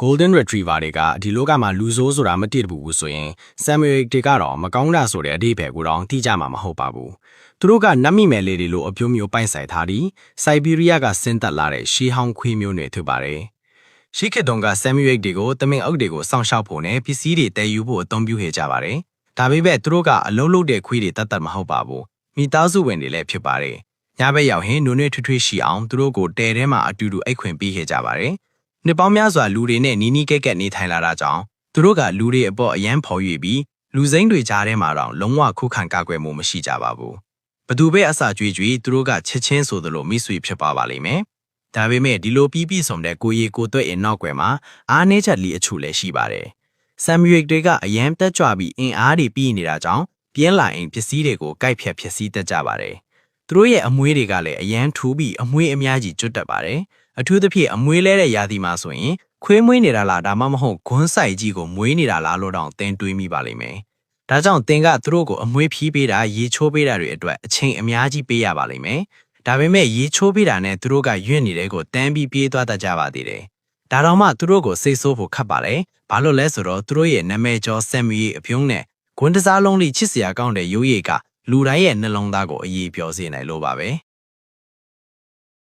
Golden Retriever တွေကဒီလောကမှာလူဆိုးဆိုတာမသိဘူးဆိုရင် Samuel တွေကတော့မကောင်းတာဆိုတဲ့အဓိပ္ပာယ်ကိုတော့သိကြမှာမဟုတ်ပါဘူး။သူတို့ကနတ်မိမယ်လေးတွေလိုအပြိုးမျိုးပိုင်ဆိုင်ထားပြီး Siberia ကဆင်းသက်လာတဲ့ရှီဟောင်းခွေးမျိုးတွေဖြစ်ပါတယ်။ရှီခေတ်တုန်းက Samuel တွေကိုတမင်အုပ်တွေကိုစောင့်ရှောက်ဖို့နဲ့ပစ္စည်းတွေတည်ယူဖို့အသုံးပြုခဲ့ကြပါတယ်။ဒါပေမဲ့သူတို့ကအလုံးလုံးတဲ့ခွေးတွေတတ်မဟုတ်ပါဘူး။မိသားစုဝင်တွေလည်းဖြစ်ပါတယ်။ညဘက်ရောက်ရင်နွေနွေထွေးထွေးရှိအောင်သူတို့ကိုတဲထဲမှာအတူတူအိတ်ခွင်ပေးခဲ့ကြပါတယ်။နှစ်ပေါင်းများစွာလူတွေနဲ့နီးနီးကက်ကက်နေထိုင်လာတာကြောင့်သူတို့ကလူတွေအပေါ်အယမ်းဖော်ရွေပြီးလူစိမ့်တွေကြားထဲမှာတော့လုံးဝခုခံကာကွယ်မှုမရှိကြပါဘူး။ဘသူပဲအစာကြွေးကြွေးသူတို့ကချစ်ချင်းဆိုသလိုမိတ်ဆွေဖြစ်ပါလိမ့်မယ်။ဒါပေမဲ့ဒီလိုပြီးဆုံးတဲ့ကိုရီကိုသွဲ့အနောက်ွယ်မှာအားနည်းချက်လေးအချို့လည်းရှိပါတယ်။ Samuel တွေကအယမ်းတက်ကြွပြီးအင်အားတွေပြီးနေတာကြောင့်ပြင်းလာအိမ်ပစ္စည်းတွေကိုကိုက်ဖြတ်ဖြစ်စည်းတတ်ကြပါတယ်။သူတို့ရဲ့အမွေးတွေကလည်းအယမ်းထူပြီးအမွေးအများကြီးကျွတ်တက်ပါတယ်။အထူးသဖြင့်အမွေးလဲတဲ့ရာသီမှာဆိုရင်ခွေးမွေးနေတာလားဒါမှမဟုတ်ဂွန်းဆိုင်ကြီးကိုမွေးနေတာလားလို့တော့သင်တွေးမိပါလိမ့်မယ်။ဒါကြောင့်သင်ကသူတို့ကိုအမွေးဖြီးပေးတာရေချိုးပေးတာတွေအတွက်အချိန်အများကြီးပေးရပါလိမ့်မယ်။ဒါပေမဲ့ရေချိုးပေးတာနဲ့သူတို့ကရွံ့နေတဲ့ကိုတန်းပြီးပြေးသွားတတ်ကြပါသေးတယ်။ဒါတော့မှသူတို့ကိုစိတ်ဆိုးဖို့ခတ်ပါလေ။ဘာလို့လဲဆိုတော့သူတို့ရဲ့နာမည်ကျော်ဆမ်မီအပြုံးနဲ့ဂွန်းတစားလုံးလေးချစ်စရာကောင်းတဲ့ရိုးရည်ကလူတိုင်းရဲ့နှလုံးသားကိုအရေးပြောစေနိုင်လို့ပါပဲ။